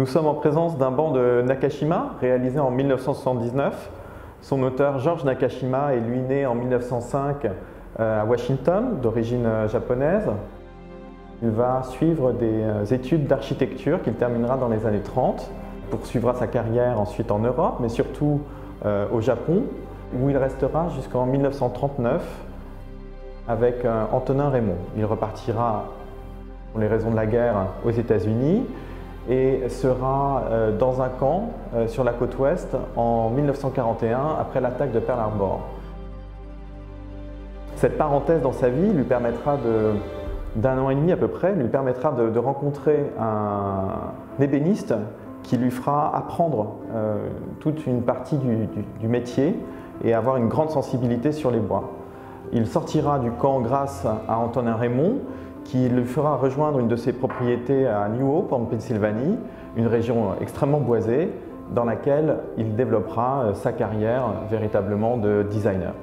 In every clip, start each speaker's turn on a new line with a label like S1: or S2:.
S1: Nous sommes en présence d'un banc de Nakashima réalisé en 1979. Son auteur George Nakashima est lui né en 1905 à Washington, d'origine japonaise. Il va suivre des études d'architecture qu'il terminera dans les années 30. Il poursuivra sa carrière ensuite en Europe, mais surtout au Japon, où il restera jusqu'en 1939 avec Antonin Raymond. Il repartira, pour les raisons de la guerre, aux États-Unis et sera dans un camp sur la côte ouest en 1941 après l'attaque de Pearl Harbor. Cette parenthèse dans sa vie lui permettra d'un an et demi à peu près, lui permettra de rencontrer un ébéniste qui lui fera apprendre toute une partie du métier et avoir une grande sensibilité sur les bois. Il sortira du camp grâce à Antonin Raymond, qui le fera rejoindre une de ses propriétés à New Hope, en Pennsylvanie, une région extrêmement boisée, dans laquelle il développera sa carrière véritablement de designer.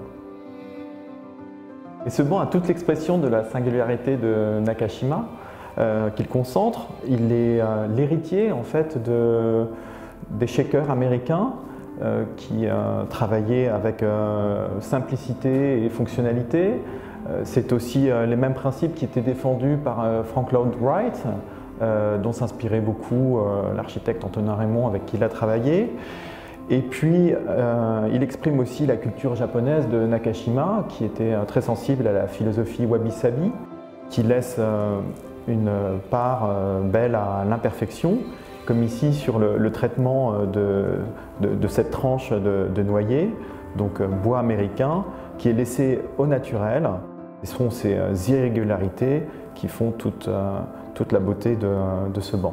S1: Et ce banc a toute l'expression de la singularité de Nakashima, qu'il concentre. Il est l'héritier en fait des shakers américains qui travaillaient avec simplicité et fonctionnalité. C'est aussi les mêmes principes qui étaient défendus par Frank Lloyd Wright, dont s'inspirait beaucoup l'architecte Antonin Raymond avec qui il a travaillé. Et puis, il exprime aussi la culture japonaise de Nakashima, qui était très sensible à la philosophie wabi-sabi, qui laisse une part belle à l'imperfection, comme ici sur le traitement de cette tranche de noyer, donc bois américain, qui est laissé au naturel. Ce sont ces irrégularités qui font toute la beauté de ce banc.